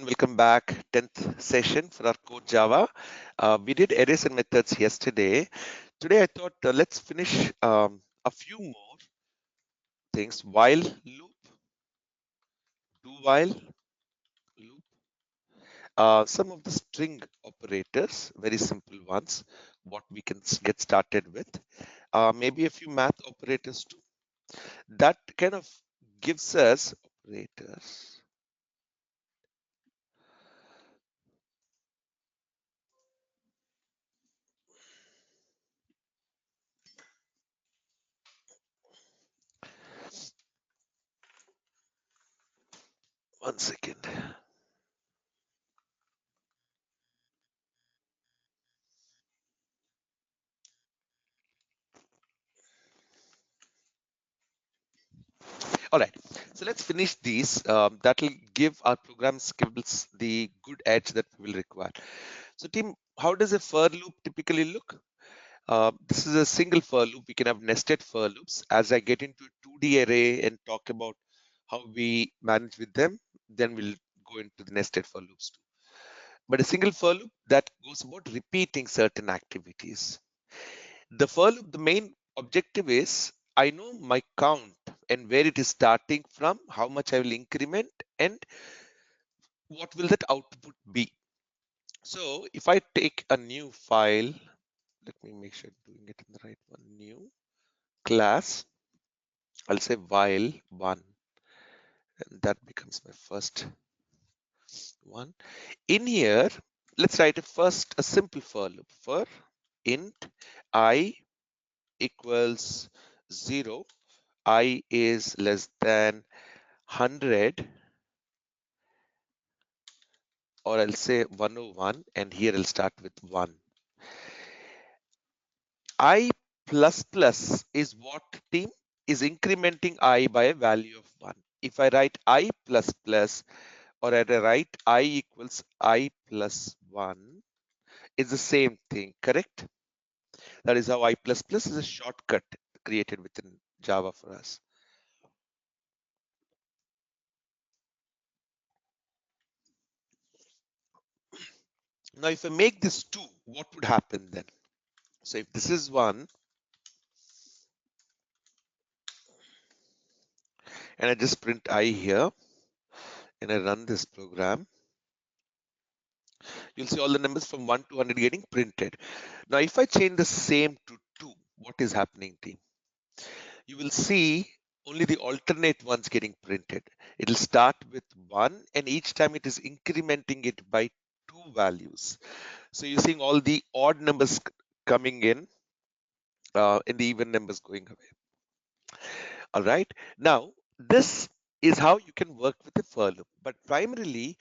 welcome back. 10th session for our code Java. We did arrays and methods yesterday. Today I thought let's finish a few more things. While loop, do while loop, some of the string operators, very simple ones, what we can get started with. Maybe a few math operators too. That kind of gives us operators. One second. All right, so let's finish these. That will give our program skills the good edge that we will require. So team, how does a for loop typically look? This is a single for loop. We can have nested for loops. As I get into a 2D array and talk about how we manage with them, then we'll go into the nested for loops too. But a single for loop that goes about repeating certain activities. The for loop, the main objective is I know my count and where it is starting from, how much I will increment, and what will that output be. So if I take a new file, let me make sure I'm doing it in the right one, new class, I'll say while one, and that becomes my first one. In here, let's write a simple for loop for int I equals 0, I is less than 100, or I'll say 101, and here I'll start with 1. I plus plus is what, team? Is incrementing I by a value of 1. If I write I plus plus, or I write I equals I plus 1, it's the same thing, correct? That is how I plus plus is a shortcut created within Java for us. Now, if I make this 2, what would happen then? So if this is 1, and I just print I here, and I run this program, you'll see all the numbers from 1 to 100 getting printed. Now, if I change the same to 2, what is happening, team? You will see only the alternate ones getting printed. It'll start with 1, and each time it is incrementing it by 2 values. So you're seeing all the odd numbers coming in and the even numbers going away. All right. Now, this is how you can work with a for loop, but primarily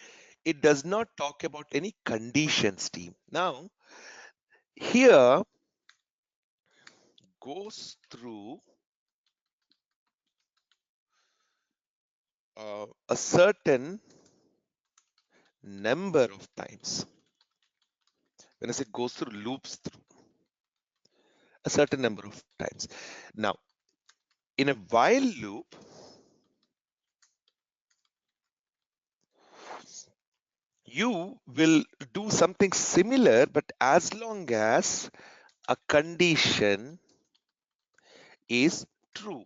it does not talk about any conditions, team. Now, here goes through a certain number of times. When I say goes through, loops through a certain number of times. Now, in a while loop, you will do something similar, but as long as a condition is true.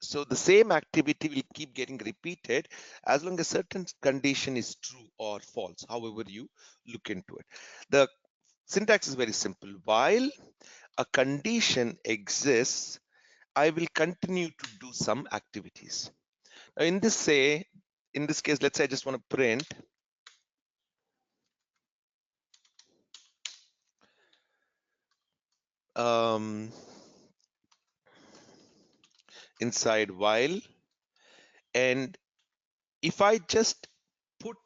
So the same activity will keep getting repeated as long as certain condition is true or false, however you look into it. The syntax is very simple. While a condition exists, I will continue to do some activities. Now in this case, let's say I just want to print inside while, and if I just put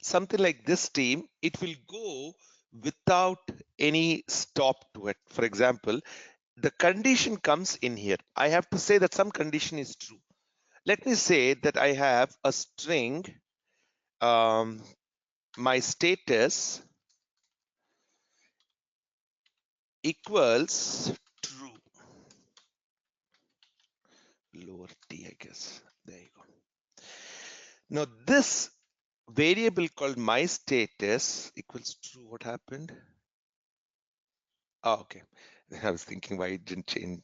something like this, team, it will go without any stop to it. For example, the condition comes in here. I have to say that some condition is true. Let me say that I have a string, my status equals true. Lower t, I guess. There you go. Now this variable called my status equals true. What happened? Oh, okay. I was thinking why it didn't change.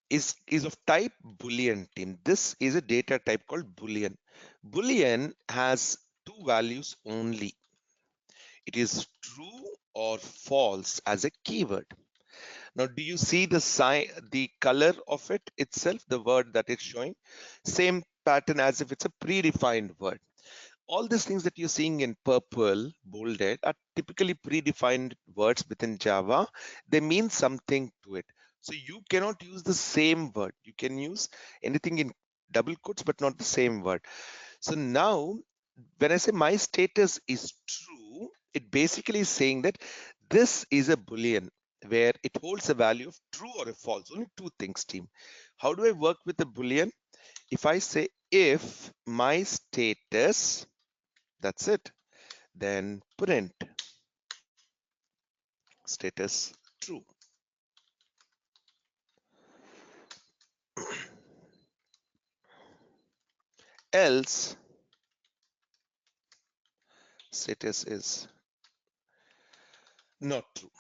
Is of type Boolean, team. This is a data type called Boolean. Boolean has two values only. It is true or false as a keyword. Now, do you see the sign, the color of it itself, the word that it's showing? Same pattern as if it's a predefined word. All these things that you're seeing in purple, bolded, are typically predefined words within Java. They mean something to it. So you cannot use the same word. You can use anything in double quotes, but not the same word. So now, when I say my status is true, it basically is saying that this is a Boolean where it holds a value of true or a false. Only two things, team. How do I work with a Boolean? If I say if my status, that's it, then print status true. Else status is not true.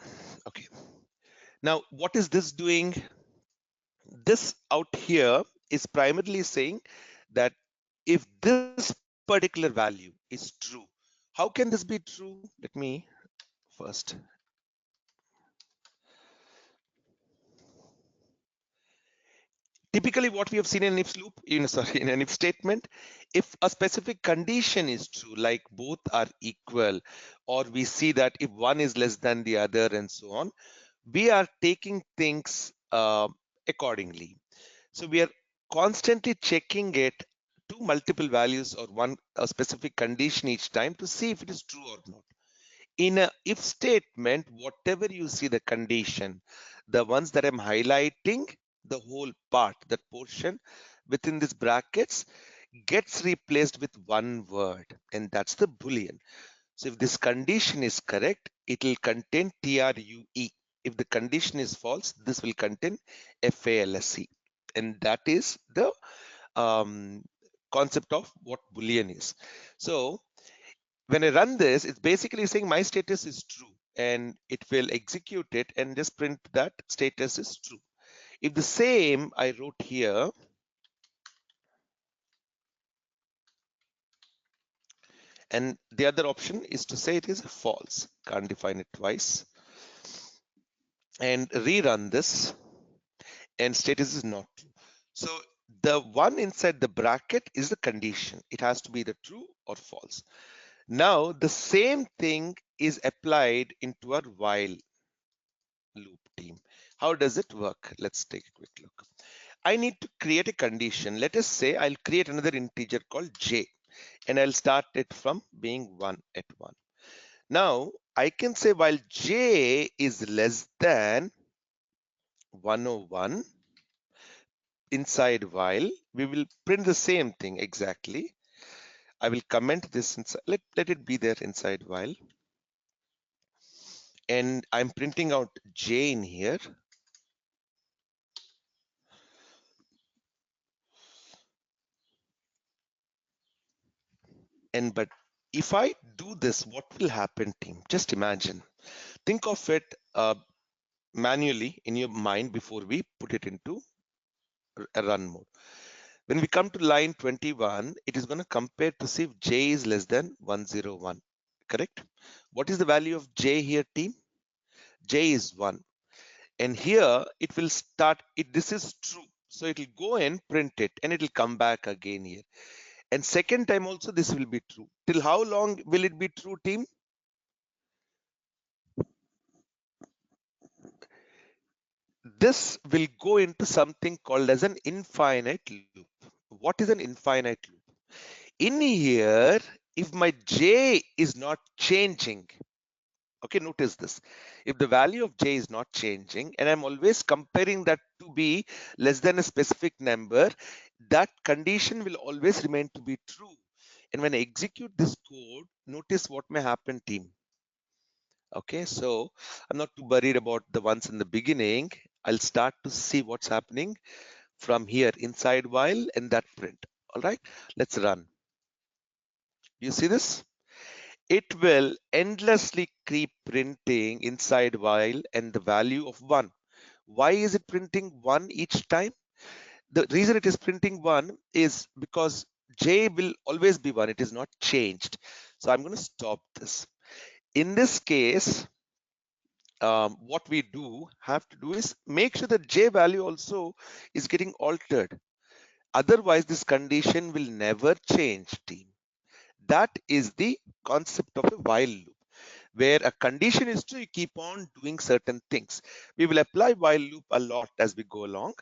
Okay. Now, what is this doing? This out here is primarily saying that if this particular value is true, how can this be true? Let me first. Typically, what we have seen in an if loop, sorry, in an if statement, if a specific condition is true, like both are equal, or we see that if one is less than the other, and so on, we are taking things accordingly. So we are constantly checking it to multiple values or one a specific condition each time to see if it is true or not. In a if statement, whatever you see the condition, the ones that I'm highlighting, the whole part, that portion within these brackets gets replaced with one word, and that's the Boolean. So if this condition is correct, it will contain true. If the condition is false, this will contain false. And that is the concept of what Boolean is. So when I run this, it's basically saying my status is true, and it will execute it and just print that status is true. If the same I wrote here, and the other option is to say it is false, can't define it twice, and rerun this, and status is not true. So the one inside the bracket is the condition. It has to be the true or false. Now the same thing is applied into our while loop, team. How does it work? Let's take a quick look. I need to create a condition. Let us say I'll create another integer called j, and I'll start it from being 1 at 1. Now I can say while j is less than 101, inside while we will print the same thing exactly. I will comment this inside, let it be there inside while, and I'm printing out j in here. And but if I do this, what will happen, team? Just imagine, think of it manually in your mind before we put it into a run mode. When we come to line 21, it is going to compare to see if j is less than 101. Correct? What is the value of j here, team? J is 1. And here it will start it. This is true. So it will go and print it, and it will come back again here. And second time also this will be true. Till how long will it be true, team? This will go into something called as an infinite loop. What is an infinite loop? In here, if my j is not changing, okay, notice this. If the value of j is not changing, and I'm always comparing that to be less than a specific number, that condition will always remain to be true. And when I execute this code, notice what may happen, team. Okay, so I'm not too worried about the ones in the beginning. I'll start to see what's happening from here inside while and that print. All right, let's run. Do you see this? It will endlessly keep printing inside while and the value of 1. Why is it printing 1 each time? The reason it is printing 1 is because j will always be 1. It is not changed. So I'm going to stop this. In this case, what we have to do is make sure that j value also is getting altered. Otherwise, this condition will never change, team. That is the concept of a while loop, where a condition is true, you keep on doing certain things. We will apply while loop a lot as we go along,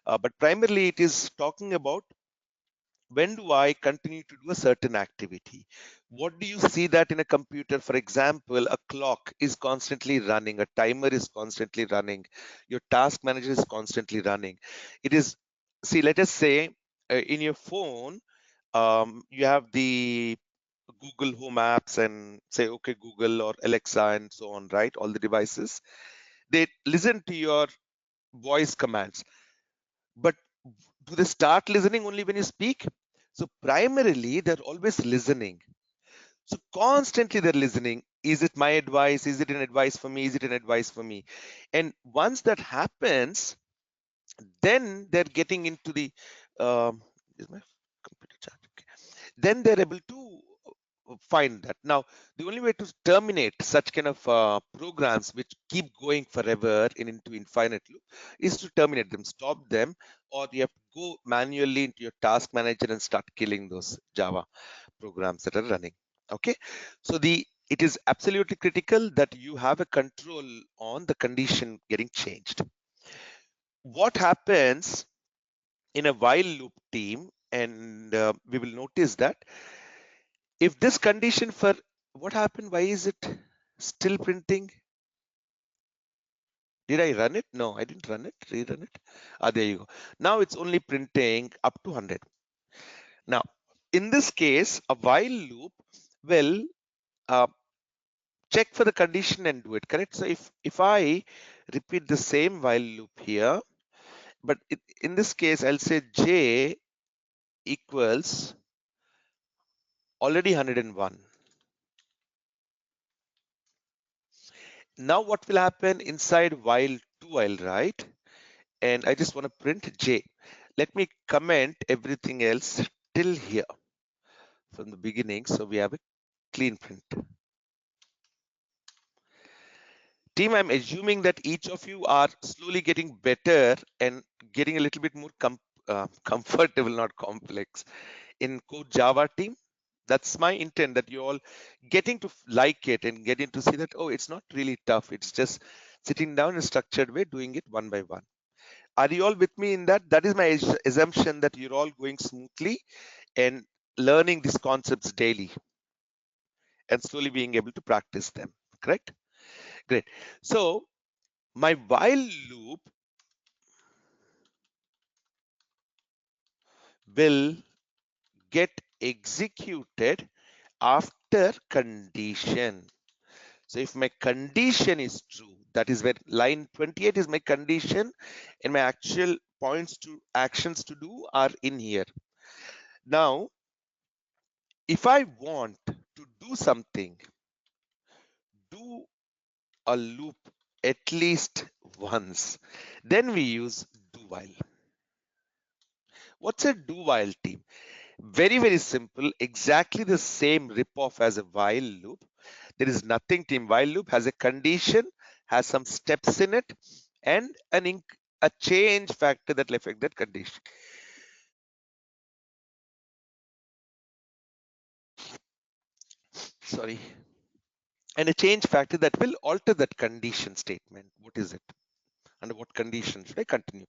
but primarily it is talking about when do I continue to do a certain activity? What do you see that in a computer? For example, a clock is constantly running, a timer is constantly running, your task manager is constantly running. It is, see, let us say in your phone, you have the Google Home apps and say, okay, Google or Alexa and so on, right? All the devices, they listen to your voice commands. But do they start listening only when you speak? So primarily, they're always listening. So constantly they're listening. Is it my advice? Is it an advice for me? Is it an advice for me? And once that happens, then they're getting into the is my computer chat okay? Then they're able to find that. Now, the only way to terminate such kind of programs which keep going forever into infinite loop is to terminate them, stop them, or you have to go manually into your task manager and start killing those Java programs that are running. Okay, so it is absolutely critical that you have a control on the condition getting changed. What happens in a while loop, team, and we will notice that if this condition for what happened, why is it still printing? Did I run it? No, I didn't run it. Rerun it. There you go. Now it's only printing up to 100. Now, in this case, a while loop will uh, check for the condition and do it, correct? So if I repeat the same while loop here, but in this case, I'll say j equals already 101. Now what will happen inside while 2, I'll write, and I just want to print j. Let me comment everything else till here from the beginning, so we have a clean print. Team, I'm assuming that each of you are slowly getting better and getting a little bit more comfortable, not complex, in code Java, team. That's my intent, that you're all getting to like it and getting to see that, oh, it's not really tough. It's just sitting down in a structured way, doing it one by one. Are you all with me in that? That is my assumption, that you're all going smoothly and learning these concepts daily and slowly being able to practice them. Correct? Great. So my while loop will get executed after condition. So if my condition is true, that is where line 28 is my condition, and my actual points to actions to do are in here. Now, if I want to do something, do a loop at least once, then we use do while. What's a do while, team? Very, very simple. Exactly the same ripoff as a while loop. There is nothing, team. While loop has a condition, has some steps in it, and a change factor that will affect that condition. Sorry. And a change factor that will alter that condition statement. What is it? Under what condition should I continue?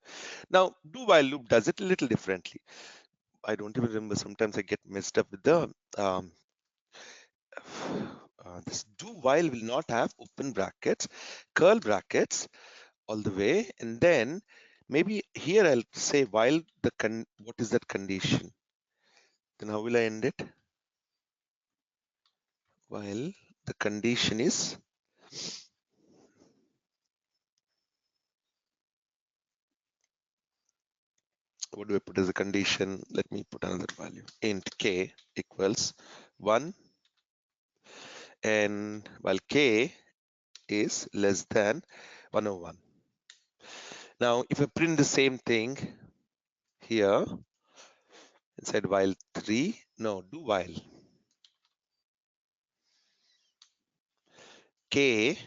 Now, do while loop does it a little differently. I don't even remember. Sometimes I get messed up with the this do while will not have open brackets, curl brackets all the way, and then maybe here I'll say while what is that condition? Then how will I end it? While the condition is what do I put as a condition? Let me put another value. Int k equals 1, and while k is less than 101. Now, if I print the same thing here inside while 3, no, do while k,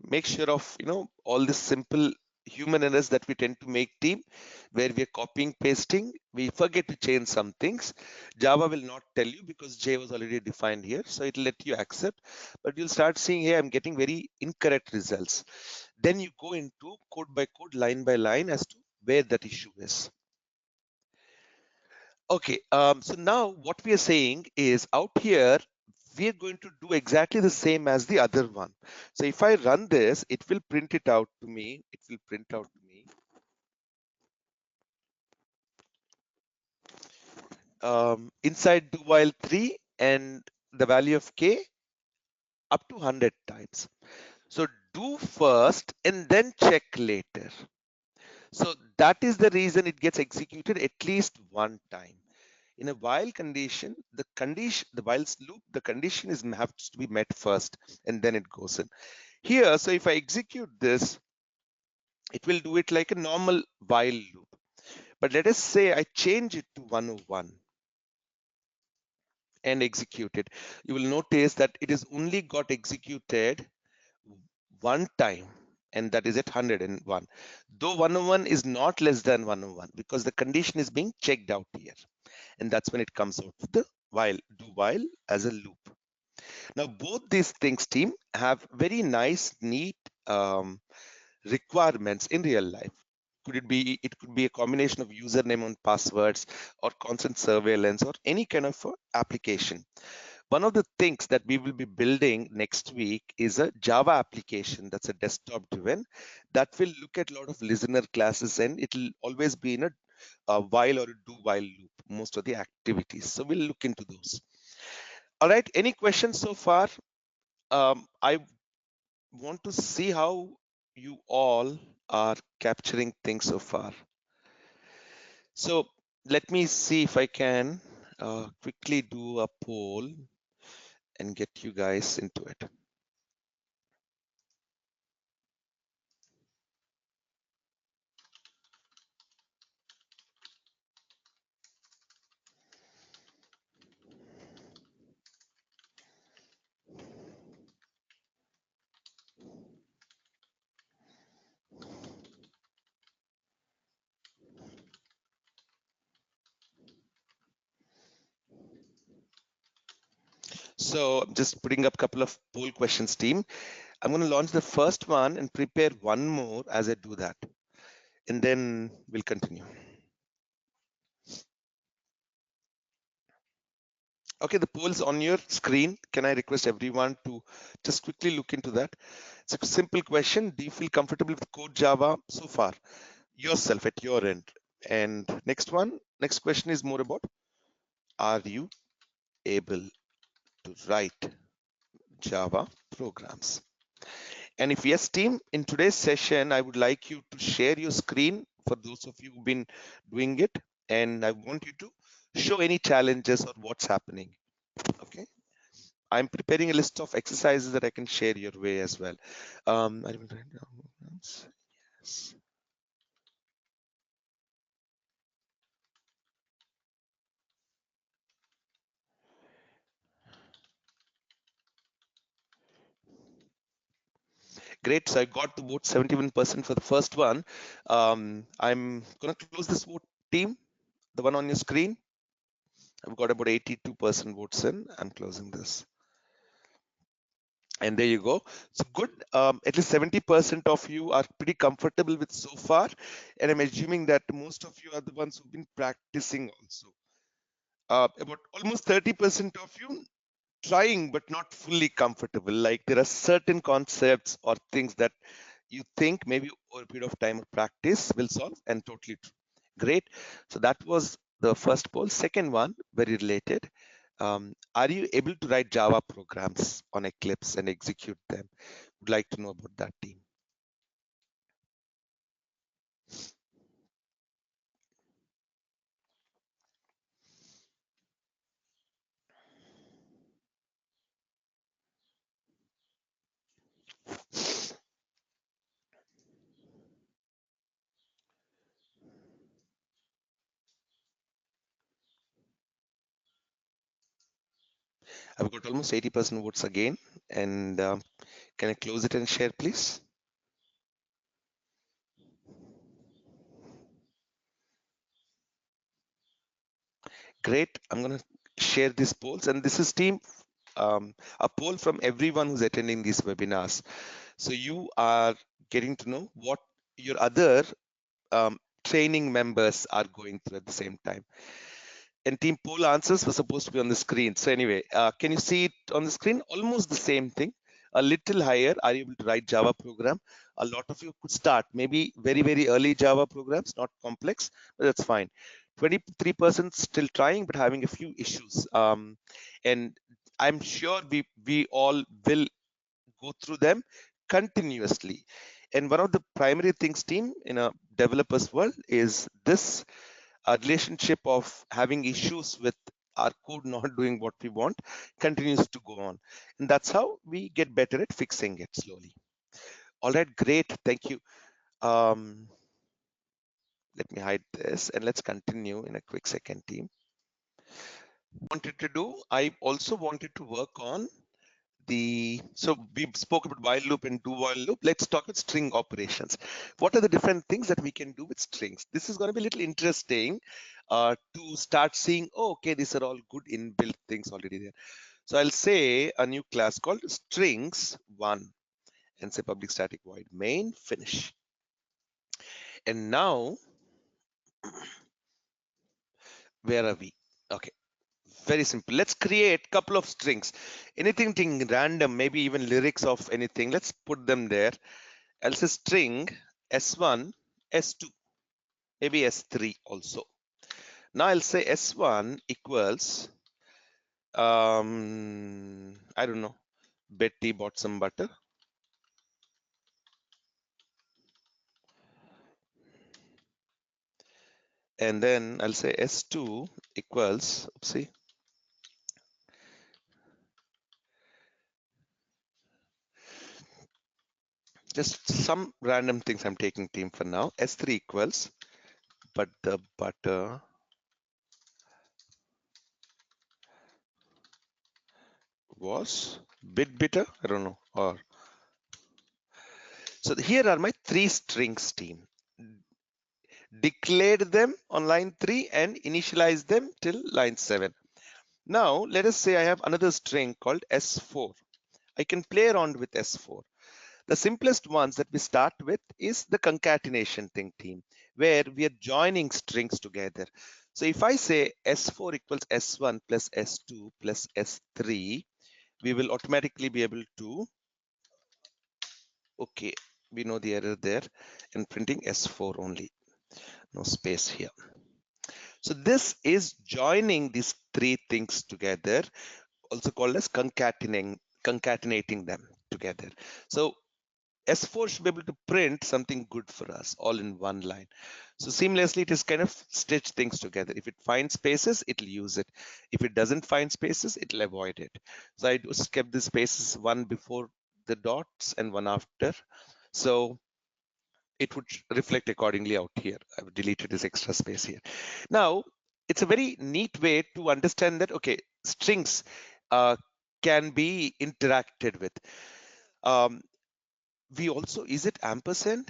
make sure of all this simple human errors that we tend to make, team, where we are copying pasting, we forget to change some things. Java will not tell you because J was already defined here, so it'll let you accept, but you'll start seeing, hey, I'm getting very incorrect results. Then you go into code by code, line by line, as to where that issue is. Okay, so now what we are saying is, out here we are going to do exactly the same as the other one. So if I run this, it will print it out to me. It will print out to me inside do while 3 and the value of k up to 100 times. So do first and then check later. So that is the reason it gets executed at least one time. In a while condition, the while loop, the condition has to be met first and then it goes in. Here, so if I execute this, it will do it like a normal while loop. But let us say I change it to 101 and execute it. You will notice that it is only got executed one time, and that is at 101. Though 101 is not less than 101 because the condition is being checked out here. And that's when it comes out with the while, do while as a loop. Now, both these things, team, have very nice, neat requirements in real life. It could be a combination of username and passwords or constant surveillance or any kind of application. One of the things that we will be building next week is a Java application that's a desktop driven that will look at a lot of listener classes, and it'll always be in a while or a do while loop, most of the activities. So we'll look into those. All right, any questions so far? I want to see how you all are capturing things so far. So let me see if I can quickly do a poll and get you guys into it. So I'm just putting up a couple of poll questions, team. I'm going to launch the first one and prepare one more as I do that. And then we'll continue. Okay, the poll's on your screen. Can I request everyone to just quickly look into that? It's a simple question. Do you feel comfortable with code Java so far? Yourself at your end. And next question is more about, are you able to write Java programs? And if yes, team, in today's session, I would like you to share your screen for those of you who've been doing it. And I want you to show any challenges or what's happening. Okay. I'm preparing a list of exercises that I can share your way as well. I will write down programs. Yes. Great. So I got the vote 71% for the first one. I'm going to close this vote, team, the one on your screen. I've got about 82% votes in. I'm closing this. And there you go. So good. At least 70% of you are pretty comfortable with so far. And I'm assuming that most of you are the ones who've been practicing also. About almost 30% of you trying but not fully comfortable. Like there are certain concepts or things that you think maybe over a period of time of practice will solve, and totally true. Great. So that was the first poll. Second one, very related. Are you able to write Java programs on Eclipse and execute them? Would like to know about that, team. I've got almost 80% votes again. And can I close it and share, please? Great. I'm going to share these polls. And this is team, a poll from everyone who's attending these webinars. So you are getting to know what your other training members are going through at the same time. And team poll answers were supposed to be on the screen. So anyway, can you see it on the screen? Almost the same thing. A little higher. Are you able to write Java program? A lot of you could start maybe very, very early Java programs, not complex, but that's fine. 23% still trying, but having a few issues. And I'm sure we all will go through them continuously. And one of the primary things, team, in a developer's world is this relationship of having issues with our code not doing what we want continues to go on. And that's how we get better at fixing it slowly. All right, great. Thank you. Let me hide this and let's continue in a quick second, team. Wanted to do, I also wanted to work on so we spoke about while loop and do while loop. Let's talk about string operations. What are the different things that we can do with strings? This is going to be a little interesting to start seeing, oh, okay, these are all good inbuilt things already there. So I'll say a new class called strings1 and say public static void main finish. And now, where are we? Okay. Very simple. Let's create a couple of strings. Anything random, maybe even lyrics of anything. Let's put them there. I'll say string S1, S2, maybe S3 also. Now I'll say S1 equals, I don't know, Betty bought some butter. And then I'll say S2 equals, oopsie, just some random things I'm taking, team, for now. S3 equals, but the butter was bit bitter, I don't know, or so here are my three strings, team. Declared them on line 3 and initialized them till line 7. Now let us say I have another string called S4. I can play around with S4. The simplest ones that we start with is the concatenation thing, team, where we are joining strings together. So if I say S4 equals S1 plus S2 plus S3, we will automatically be able to, okay, we know the error there, and printing S4 only, no space here. So this is joining these three things together, also called as concatenating them together. So S4 should be able to print something good for us all in one line. So seamlessly, it is kind of stitch things together. If it finds spaces, it'll use it. If it doesn't find spaces, it'll avoid it. So I just kept the spaces one before the dots and one after. So it would reflect accordingly out here. I've deleted this extra space here. Now, it's a very neat way to understand that, okay, strings can be interacted with. Um, we also, is it ampersand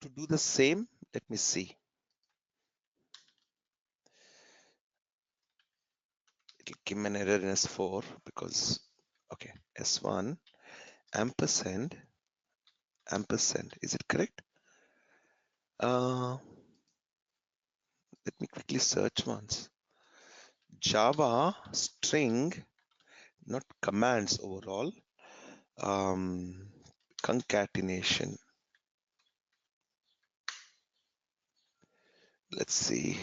to do the same? Let me see. It'll give me an error in S4 because, okay, S1 ampersand, is it correct? Let me quickly search once. Java string, not commands overall. Concatenation. Let's see.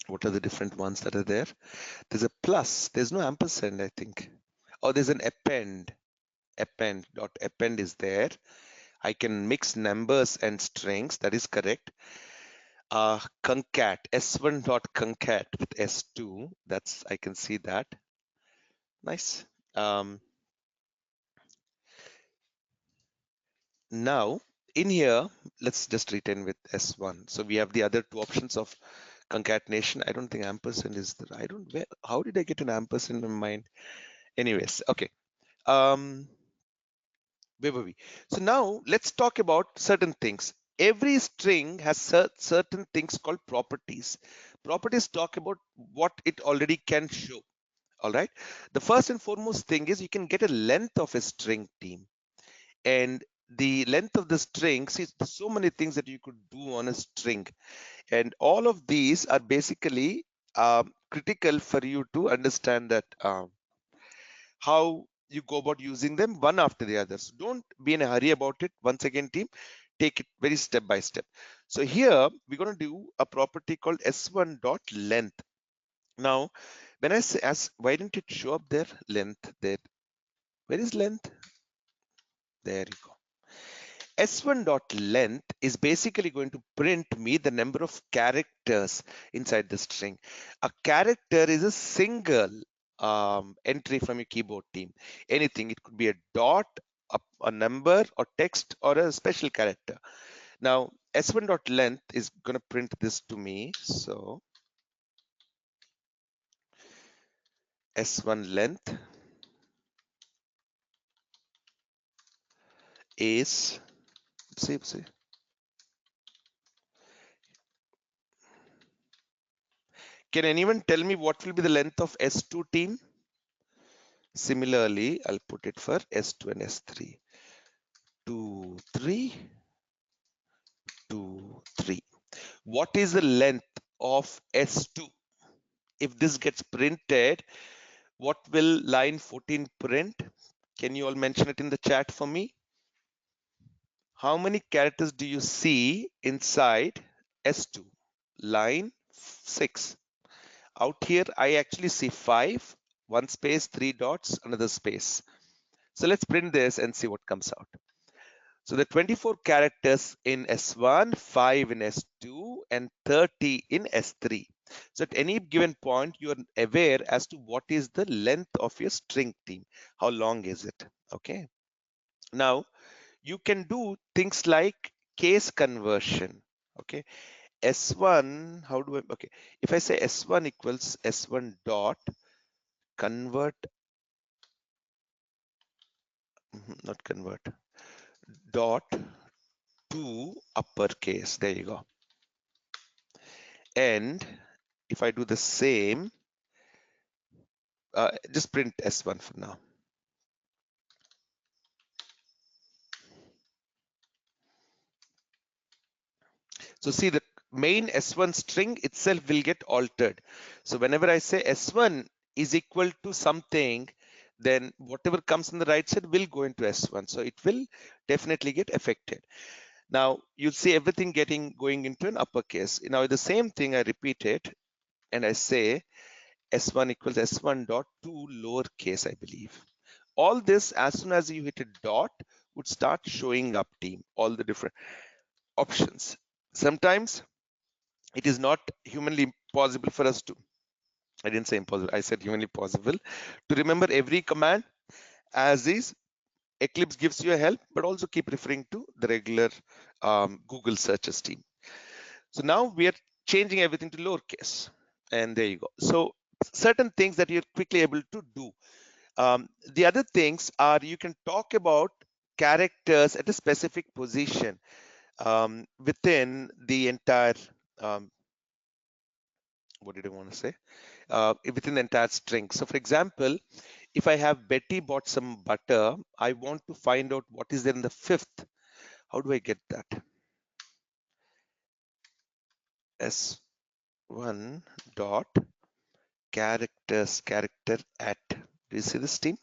What are the different ones that are there? There's a plus. There's no ampersand, I think. Oh, there's an append. Append is there. I can mix numbers and strings. That is correct. Concat. S1 dot concat with S2. That's, I can see that. Nice. Now in here, let's just return with S1. So we have the other two options of concatenation. I don't think ampersand is the, I don't, where, how did I get an ampersand in my mind? Anyways, okay. Where were we? So now let's talk about certain things. Every string has certain things called properties. Properties talk about what it already can show. All right. The first and foremost thing is you can get a length of a string, team. And the length of the string, see, there's so many things that you could do on a string. And all of these are basically critical for you to understand that how you go about using them one after the other. So don't be in a hurry about it. Once again, team, take it very step by step. So here we're going to do a property called s1.length. Now, when I say as, why didn't it show up there? Length there. Where is length? There you go. S1.length is basically going to print me the number of characters inside the string. A character is a single entry from your keyboard, team. Anything, it could be a dot, a number or text or a special character. Now, S1.length is going to print this to me. So S1 length is, see, can anyone tell me what will be the length of S2, team? Similarly, I'll put it for S2 and S3. 2, 3, 2, 3. What is the length of S2? If this gets printed, what will line 14 print? Can you all mention it in the chat for me? How many characters do you see inside S2? Line 6. Out here, I actually see 5, 1 space, 3 dots, another space. So let's print this and see what comes out. So the 24 characters in S1, 5 in S2, and 30 in S3. So at any given point, you are aware as to what is the length of your string, team. How long is it? Okay. Now, you can do things like case conversion. Okay. S1, how do I, okay. If I say S1 equals S1 dot convert, not convert, dot to uppercase. There you go. And if I do the same, just print S1 for now. So see, the main S1 string itself will get altered. So whenever I say S1 is equal to something, then whatever comes on the right side will go into S1. So it will definitely get affected. Now you'll see everything going into an uppercase. Now the same thing, I repeat it and I say S1 equals S1 dot to lowercase, I believe. All this, as soon as you hit a dot, would start showing up, team, all the different options. Sometimes it is not humanly possible for us to, I didn't say impossible, I said humanly possible, to remember every command as is. Eclipse gives you a help, but also keep referring to the regular Google searches, team. So now we are changing everything to lowercase, and there you go. So certain things that you're quickly able to do. The other things are you can talk about characters at a specific position within the entire, what did I want to say? Within the entire string. So for example, if I have Betty bought some butter, I want to find out what is there in the fifth. How do I get that? S1 dot character at. Do you see this, team?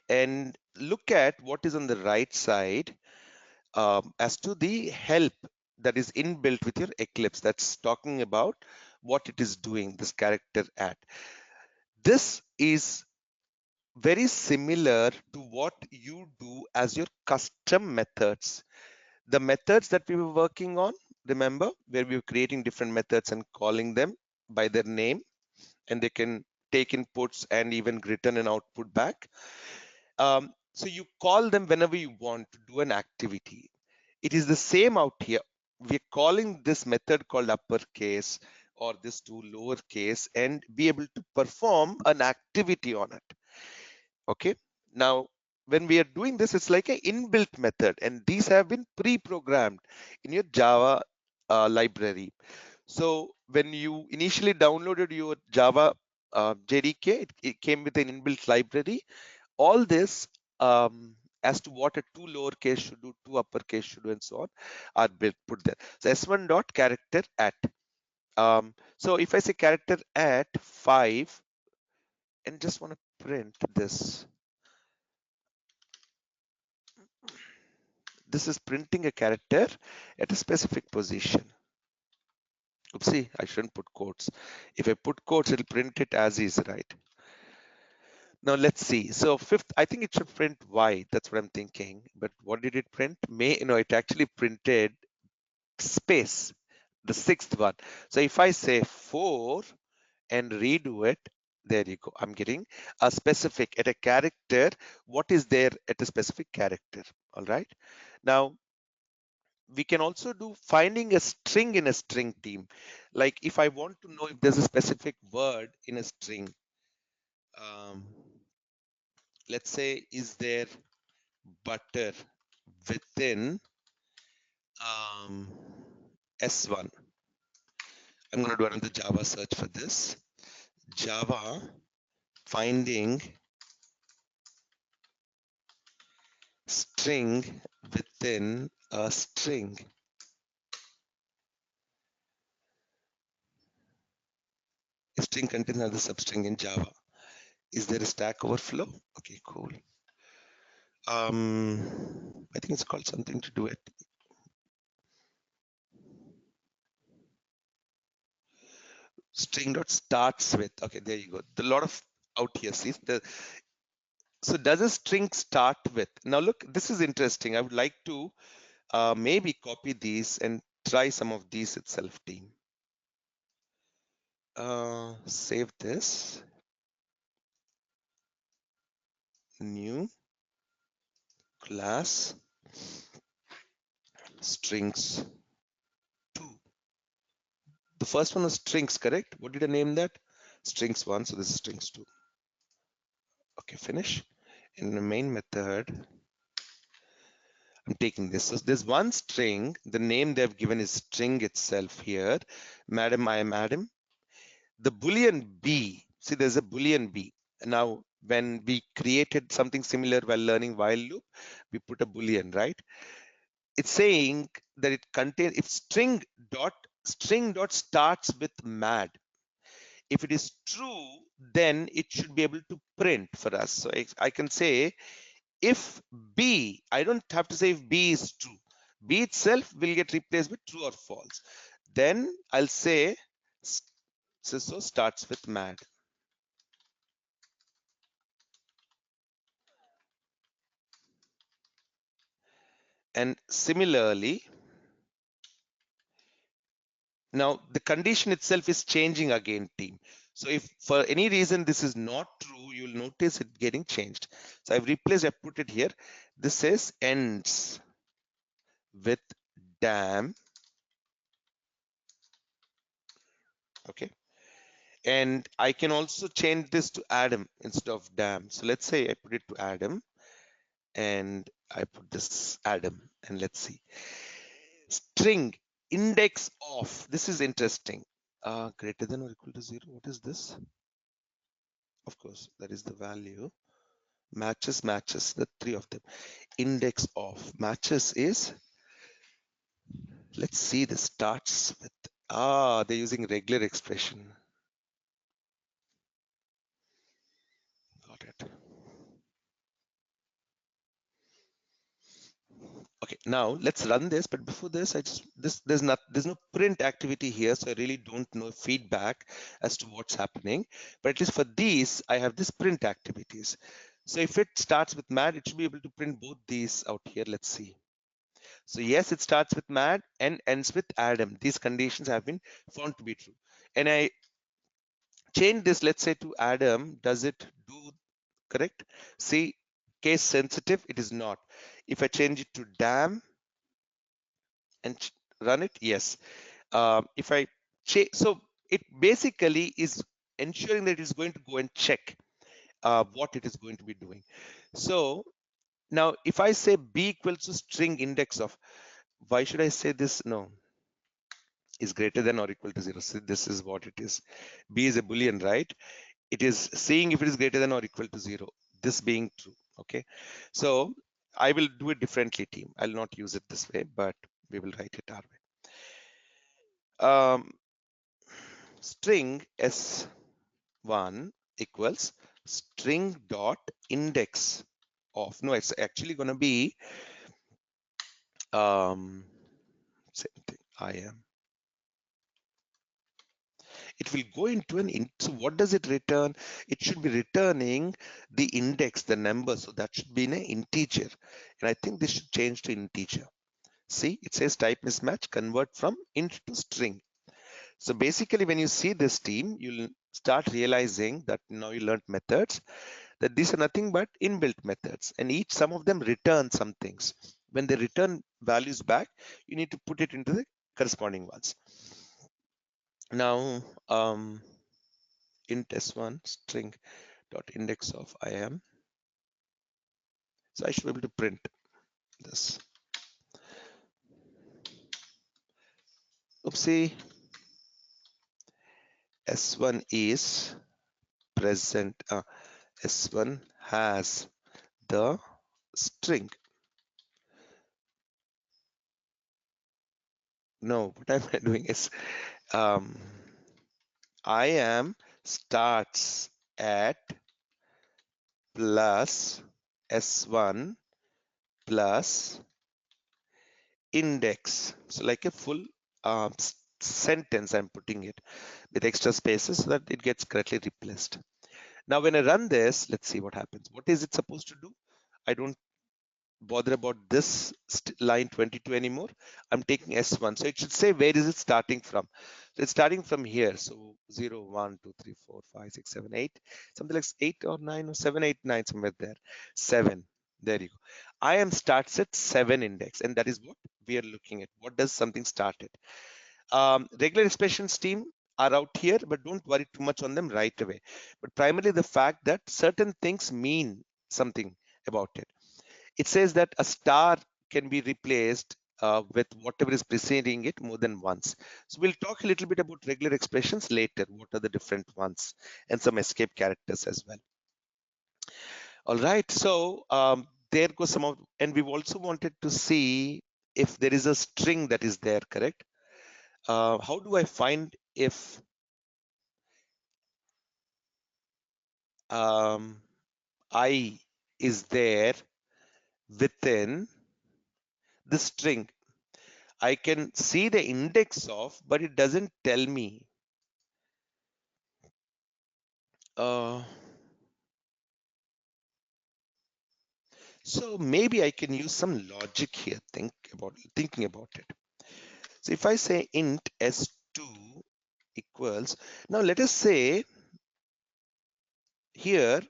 And look at what is on the right side as to the help that is inbuilt with your Eclipse. That's talking about what it is doing, this character at. This is very similar to what you do as your custom methods. The methods that we were working on, remember, where we were creating different methods and calling them by their name, and they can take inputs and even return an output back. So you call them whenever you want to do an activity. It is the same out here. We're calling this method called uppercase or this to lowercase and be able to perform an activity on it. Okay. Now, when we are doing this, it's like an inbuilt method, and these have been pre-programmed in your Java library. So when you initially downloaded your Java JDK, it came with an inbuilt library. All this as to what a two lowercase should do, two uppercase should do, and so on, are built put there. So s1 dot character at. So if I say character at 5 and just want to print this, this is printing a character at a specific position. Oopsie, I shouldn't put quotes. If I put quotes, it'll print it as is, right? Now let's see. So fifth, I think it should print Y. That's what I'm thinking. But what did it print? It actually printed space, the sixth one. So if I say 4 and redo it, there you go. I'm getting a specific at a character. What is there at a specific character? All right. Now we can also do finding a string in a string team. Like if I want to know if there's a specific word in a string, um, let's say, is there butter within um, S1? I'm going to do another Java search for this. Java finding string within a string. A string contains another substring in Java. Is there a Stack Overflow? Okay, cool. I think it's called something to do it. String dot starts with. Okay, there you go. The lot of out here. See, so does a string start with? Now look, this is interesting. I would like to maybe copy these and try some of these itself, team. Save this. New class strings 2. The first one was strings, correct? What did I name that? Strings 1. So this is strings 2. Okay, finish. In the main method, I'm taking this. So there's one string. The name they've given is string itself here. Madam, I am Adam. The boolean b. See, there's a boolean b. Now, when we created something similar while learning while loop, we put a boolean, right? It's saying that it contains, if string dot starts with mad. If it is true, then it should be able to print for us. So I can say if B, I don't have to say if B is true. B itself will get replaced with true or false. Then I'll say so starts with mad. And similarly, now the condition itself is changing again, team. So if for any reason this is not true, you'll notice it getting changed. So I've replaced, I put it here. This says ends with damn. Okay. And I can also change this to Adam instead of damn. So let's say I put it to Adam and I put this Adam, and let's see. String index of, this is interesting. Greater than or equal to 0. What is this? Of course, that is the value. Matches, the three of them. Index of matches is, let's see, this starts with, they're using regular expression. Got it. Okay, now let's run this. But before this, there's no print activity here, so I really don't know feedback as to what's happening. But at least for these, I have this print activities. So if it starts with mad, it should be able to print both these out here. Let's see. So yes, it starts with mad and ends with Adam. These conditions have been found to be true. And I change this, let's say, to Adam. Does it do correct? See, case sensitive, it is not. If I change it to damn and run it, yes. If I change, so it basically is ensuring that it's going to go and check what it is going to be doing. So now if I say b equals to string index of, why should I say this? No, is greater than or equal to 0. So this is what it is. B is a boolean, right? It is seeing if it is greater than or equal to 0, this being true. Okay, so I will do it differently, team. I'll not use it this way, but we will write it our way. String s1 equals string dot index of, no, it's actually going to be same thing, I am. It will go into so what does it return? It should be returning the index, the number. So that should be in an integer. And I think this should change to integer. See, it says type mismatch, convert from int to string. So basically, when you see this, team, you'll start realizing that now you learned methods, that these are nothing but inbuilt methods, and each some of them return some things. When they return values back, you need to put it into the corresponding ones. Now, int s1 string dot index of I am. So I should be able to print this. Oopsie. S1 is present. S1 has the string. No, what am I doing is I am starts at plus S1 plus index. So like a full sentence, I'm putting it with extra spaces so that it gets correctly replaced. Now, when I run this, let's see what happens. What is it supposed to do? I don't bother about this line 22 anymore. I'm taking S1. So it should say, where is it starting from? So it's starting from here. So 0, 1, 2, 3, 4, 5, 6, 7, 8, something like 8 or 9 or 7, 8, 9, somewhere there. 7. There you go. I am starts at 7 index, and that is what we are looking at. What does something start at? Regular expressions, team, are out here, but don't worry too much on them right away. But primarily the fact that certain things mean something about it. It says that a star can be replaced with whatever is preceding it more than once. So we'll talk a little bit about regular expressions later. What are the different ones, and some escape characters as well. All right. So there goes some of, and we've also wanted to see if there is a string that is there, correct? How do I find if I is there within the string? I can see the index of, but it doesn't tell me. So maybe I can use some logic here, thinking about it. So if I say int s2 equals, now let us say here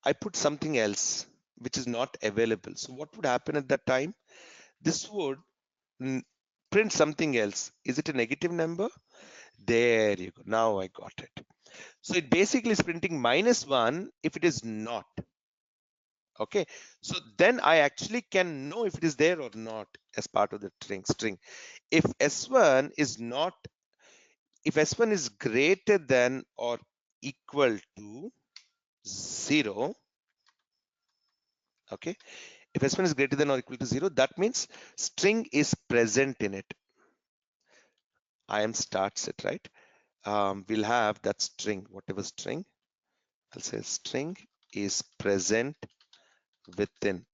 I put something else which is not available. So what would happen at that time? This would print something else. Is it a negative number? There you go. Now I got it. So it basically is printing -1 if it is not. Okay, so then I actually can know if it is there or not as part of the string. If s1 is not, if s1 is greater than or equal to 0, okay, if s1 is greater than or equal to 0, that means string is present in it. I am starts it, right? We'll have that string, whatever string, I'll say string is present within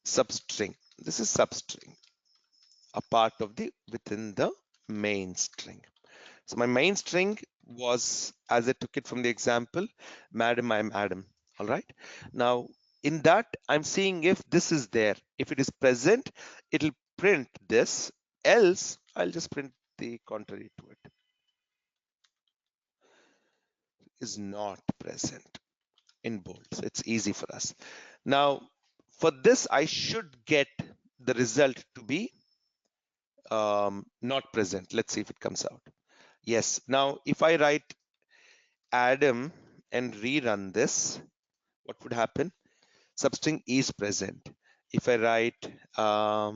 substring. This is substring, a part of the within the main string. So my main string was, as I took it from the example, madam, I'm Adam. All right. Now in that, I'm seeing if this is there. If it is present, it'll print this. Else, I'll just print the contrary to it. Is not present in bold. So it's easy for us. Now, for this, I should get the result to be not present. Let's see if it comes out. Yes. Now, if I write Adam and rerun this, what would happen? Substring is present. If I write a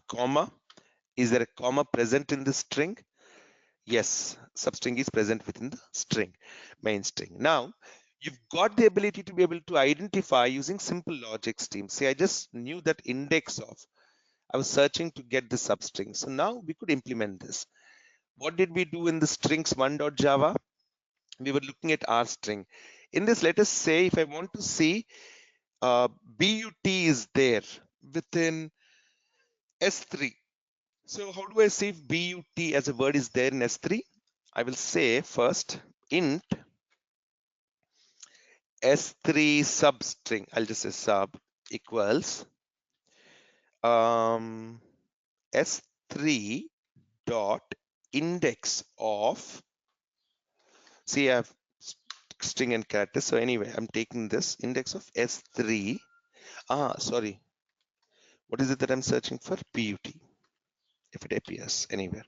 comma, is there a comma present in this string? Yes, substring is present within the string, main string. Now, you've got the ability to be able to identify using simple logic streams. See, I just knew that index of, I was searching to get the substring. So now we could implement this. What did we do in the strings1.java? We were looking at our string. In this, let us say if I want to see but is there within S3. So how do I see if but as a word is there in S3? I will say first int S3 substring. I'll just say sub equals S3 dot index of, see I have string and characters. So anyway, I'm taking this index of S3. Sorry. What is it that I'm searching for? But, if it appears anywhere.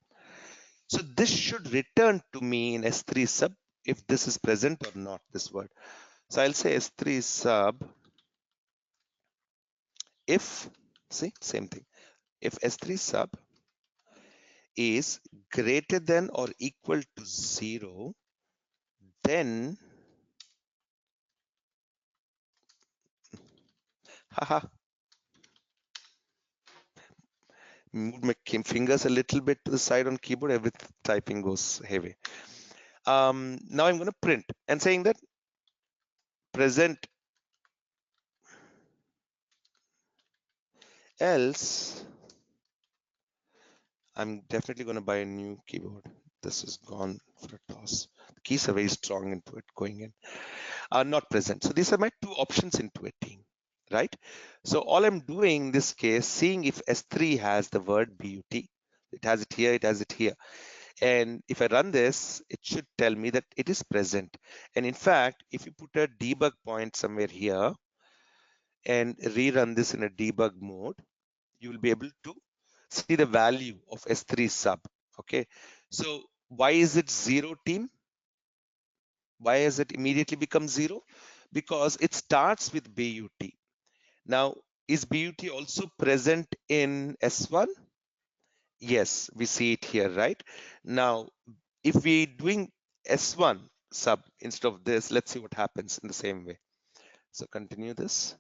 So this should return to me in S3 sub if this is present or not, this word. So I'll say S3 sub if, see, same thing. If S3 sub is greater than or equal to 0, then, haha, move my fingers a little bit to the side on keyboard, every typing goes heavy. Now I'm going to print and saying that present, else I'm definitely going to buy a new keyboard. This is gone for a toss. The keys are very strong into it going in. Not present. So these are my two options into a team, right? So all I'm doing in this case, seeing if S3 has the word but. It has it here, it has it here. And if I run this, it should tell me that it is present. And in fact, if you put a debug point somewhere here and rerun this in a debug mode, you will be able to see the value of S3 sub. Okay. So why is it 0 team? Why has it immediately become 0? Because it starts with but. Now, is but also present in S1? Yes, we see it here, right? Now, if we doing S1 sub instead of this, let's see what happens in the same way. So continue this.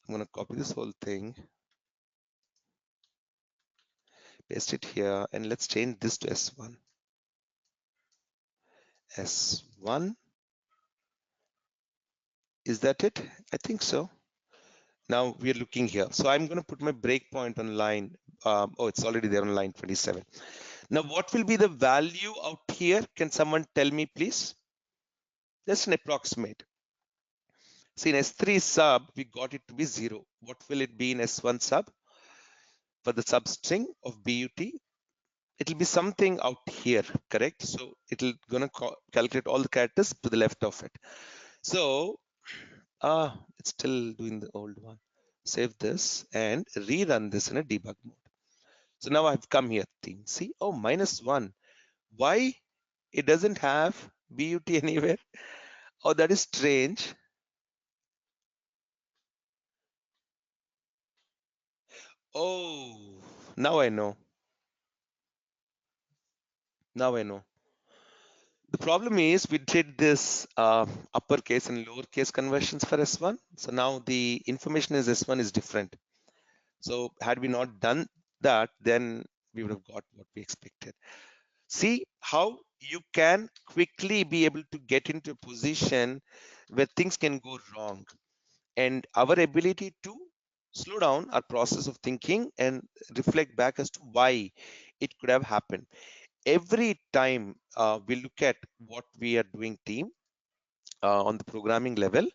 I'm going to copy this whole thing, paste it here, and let's change this to S1. S1. Is that it? I think so. Now we are looking here. So I'm going to put my breakpoint on line. Oh, it's already there on line 27. Now, what will be the value out here? Can someone tell me, please? Just an approximate. See, in S3 sub, we got it to be 0. What will it be in S1 sub? For the substring of but, it'll be something out here, correct? So it'll gonna calculate all the characters to the left of it. So it's still doing the old one. Save this and rerun this in a debug mode. So now I've come here, team. See, oh, -1. Why it doesn't have but anywhere? Oh, that is strange. Oh, now I know. Now I know. The problem is we did this uppercase and lowercase conversions for S1. So now the information is S1 is different. So had we not done that, then we would have got what we expected. See how you can quickly be able to get into a position where things can go wrong. And our ability to slow down our process of thinking and reflect back as to why it could have happened. Every time we look at what we are doing, team, on the programming level,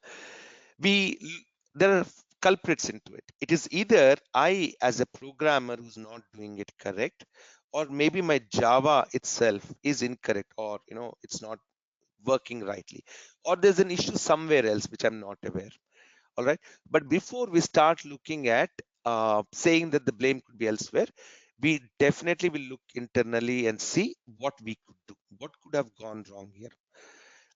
there are culprits into it. It is either I, as a programmer, who's not doing it correct, or maybe my Java itself is incorrect, or it's not working rightly, or there's an issue somewhere else which I'm not aware. All right. But before we start looking at saying that the blame could be elsewhere, we definitely will look internally and see what we could do, what could have gone wrong here.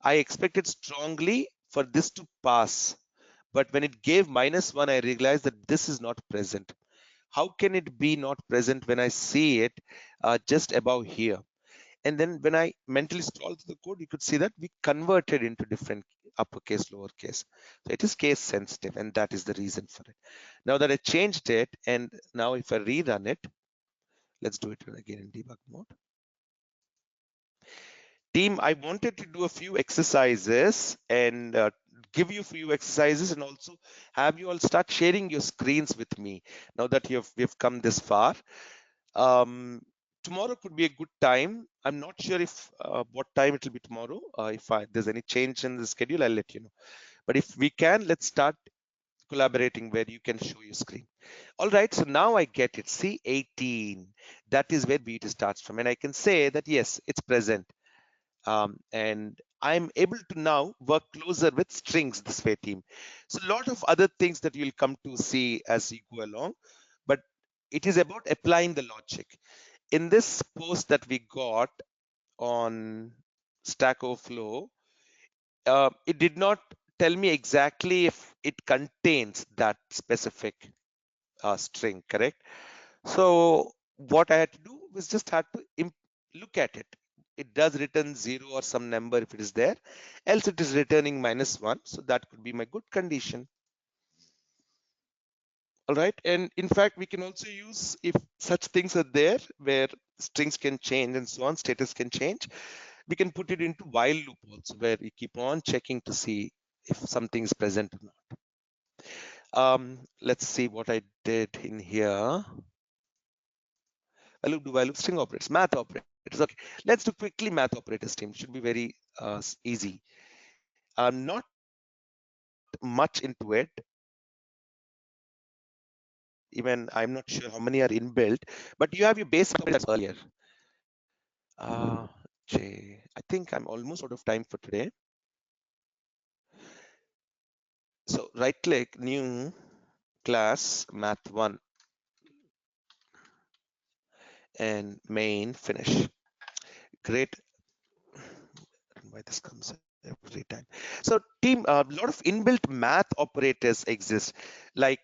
I expected strongly for this to pass, but when it gave -1, I realized that this is not present. How can it be not present when I see it just above here? And then when I mentally scroll through the code, you could see that we converted into different uppercase, lowercase. So it is case sensitive, and that is the reason for it. Now that I changed it, and now if I rerun it, let's do it again in debug mode. Team, I wanted to do a few exercises and give you a few exercises and also have you all start sharing your screens with me now that we've come this far. Um, Tomorrow could be a good time. I'm not sure if what time it will be tomorrow. If there's any change in the schedule, I'll let you know. But if we can, let's start collaborating where you can show your screen. All right, so now I get it. See, 18. That is where BUT starts from. And I can say that, yes, it's present. And I'm able to now work closer with strings this way, team. So a lot of other things that you'll come to see as you go along, but it is about applying the logic. In this post that we got on Stack Overflow, it did not tell me exactly if it contains that specific string, correct? So what I had to do was just had to look at it. It does return 0 or some number if it is there, else it is returning -1. So that could be my good condition. All right. And in fact, we can also use if such things are there where strings can change and so on, status can change. We can put it into while loop also where we keep on checking to see if something is present or not. Let's see what I did in here. While loop string operators, math operators. Okay, let's do quickly math operators team. Should be very easy. Not much into it. Even I'm not sure how many are inbuilt, but you have your basic operators earlier. I think I'm almost out of time for today. So right click, new class math1 and main finish. Great. Why this comes every time. So team, a lot of inbuilt math operators exist. Like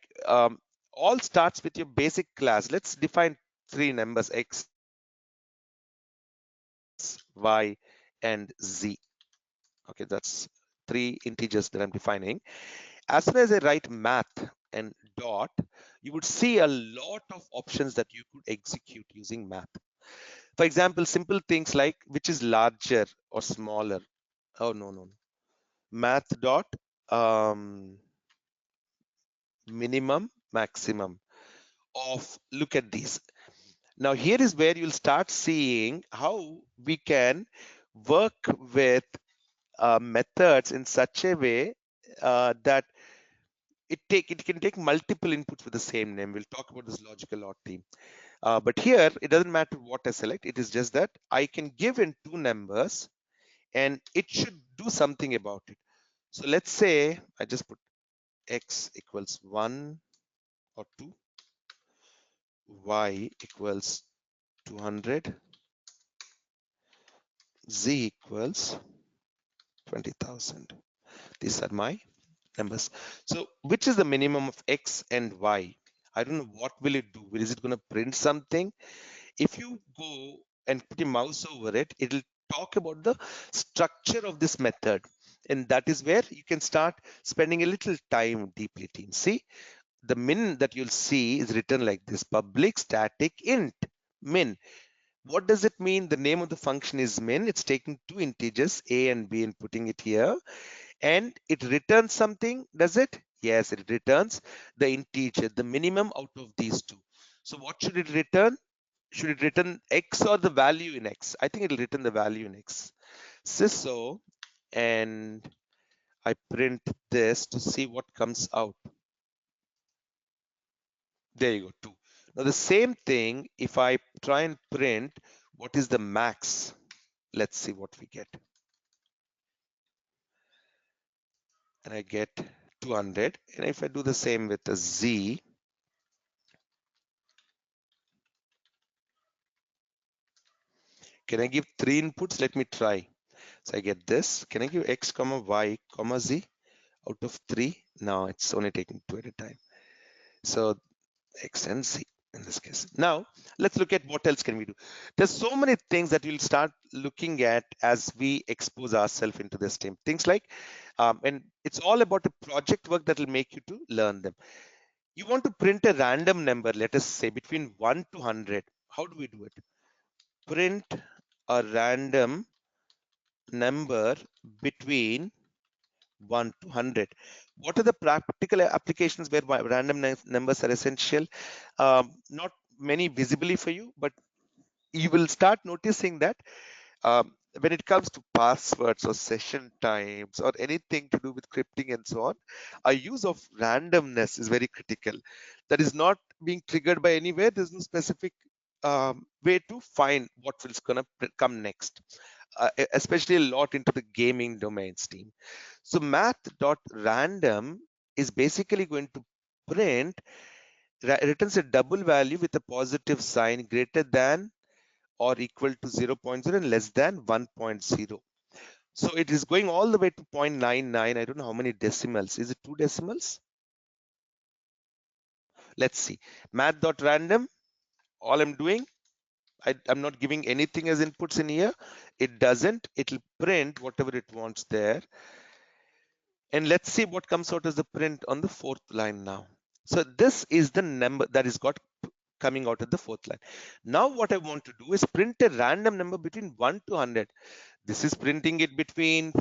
all starts with your basic class. Let's define three numbers, X, Y, and Z. Okay, that's three integers that I'm defining. As soon as I write math and dot, you would see a lot of options that you could execute using math. For example, simple things like which is larger or smaller. Oh, no. Math dot minimum, maximum of, look at these. Now, here is where you'll start seeing how we can work with methods in such a way that it can take multiple inputs with the same name. We'll talk about this logical OR team. But here, it doesn't matter what I select. It is just that I can give in two numbers and it should do something about it. So let's say I just put X equals 1 or 2, Y equals 200, Z equals 20,000. These are my numbers. So which is the minimum of X and Y? I don't know what will it do. Is it going to print something? If you go and put your mouse over it, it'll talk about the structure of this method. And that is where you can start spending a little time deeply, team. See, the min that you'll see is written like this: public static int min. What does it mean? The name of the function is min. It's taking two integers, a and b, and putting it here. And it returns something, does it? Yes, it returns the integer, the minimum out of these two. So what should it return? Should it return X or the value in X? I think it'll return the value in X. So, and I print this to see what comes out. There you go, 2. Now the same thing, if I try and print what is the max, let's see what we get. And I get 200. And if I do the same with the Z, Can I give 3 inputs? Let me try. So I get this. Can I give x comma y comma z out of 3? No, it's only taking 2 at a time. So x and z in this case. Now let's look at what else can we do. There's so many things that we'll start looking at as we expose ourselves into this team. Things like, and it's all about the project work that will make you to learn them. You want to print a random number, let us say between 1 to 100. How do we do it? Print a random number between 1 to 100. What are the practical applications where random numbers are essential? Not many visibly for you, but you will start noticing that when it comes to passwords or session times or anything to do with crypting and so on, our use of randomness is very critical. That is not being triggered by anywhere. There's no specific way to find what is going to come next, especially a lot into the gaming domains team. So math.random is basically going to print, returns a double value with a positive sign greater than or equal to 0.0 and less than 1.0. So it is going all the way to 0.99. I don't know how many decimals. Is it 2 decimals? Let's see. Math.random. All I'm doing, I'm not giving anything as inputs in here. It doesn't. It'll print whatever it wants there. And let's see what comes out as the print on the 4th line now. So this is the number that is got coming out of the 4th line. Now what I want to do is print a random number between 1 to 100. This is printing it between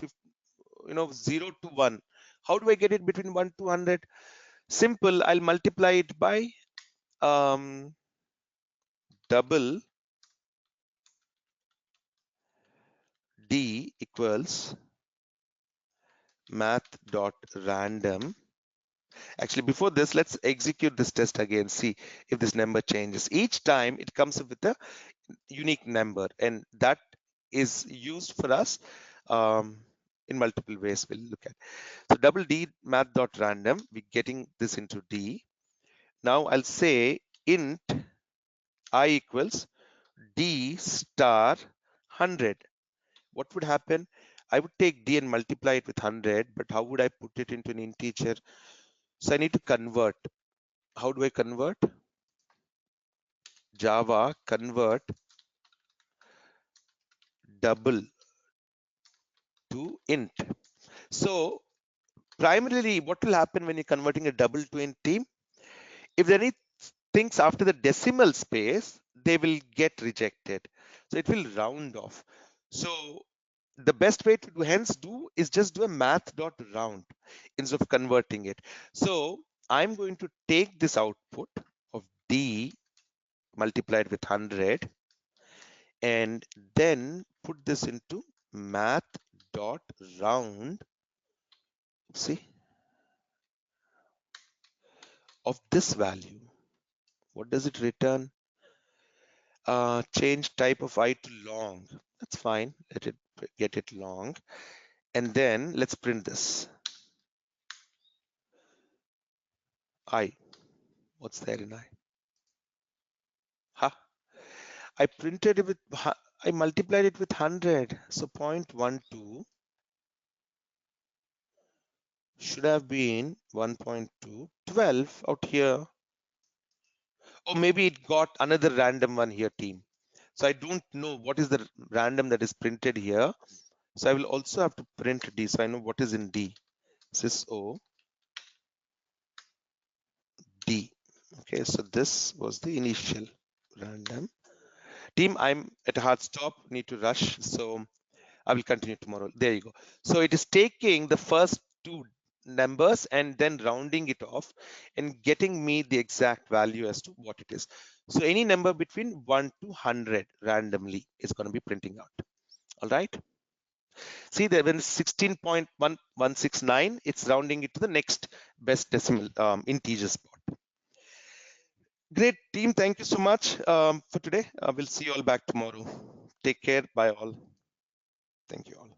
0 to 1. How do I get it between 1 to 100? Simple. I'll multiply it by double d equals math.random. Actually, before this, let's execute this test again. See if this number changes. Each time it comes up with a unique number, and that is used for us in multiple ways. We'll look at. So double d math.random. We're getting this into d. Now I'll say int I equals d star 100. What would happen? I would take d and multiply it with 100, but how would I put it into an integer? So I need to convert. How do I convert? Java convert double to int. So primarily what will happen when you're converting a double to int team? If there are any things after the decimal space, they will get rejected. So it will round off. So the best way to hence do is just do a math.round instead of converting it. So I'm going to take this output of d multiplied with 100 and then put this into math.round, see, of this value. What does it return? Change type of I to long. That's fine. Let it get it long. And then let's print this. I. What's there in I? Ha. I printed it with, I multiplied it with 100. So 0.12 should have been 1.2. 12 out here. Or maybe it got another random one here, team. So I don't know what is the random that is printed here. So I will also have to print D. So I know what is in D. Sys O D. Okay, so this was the initial random. Team, I'm at a hard stop, need to rush. So I will continue tomorrow. There you go. So it is taking the first two numbers and then rounding it off and getting me the exact value as to what it is. So any number between 1 to 100 randomly is going to be printing out. All right. See there when 16.1169, it's rounding it to the next best decimal integer spot. Great team. Thank you so much for today. We'll see you all back tomorrow. Take care. Bye all. Thank you all.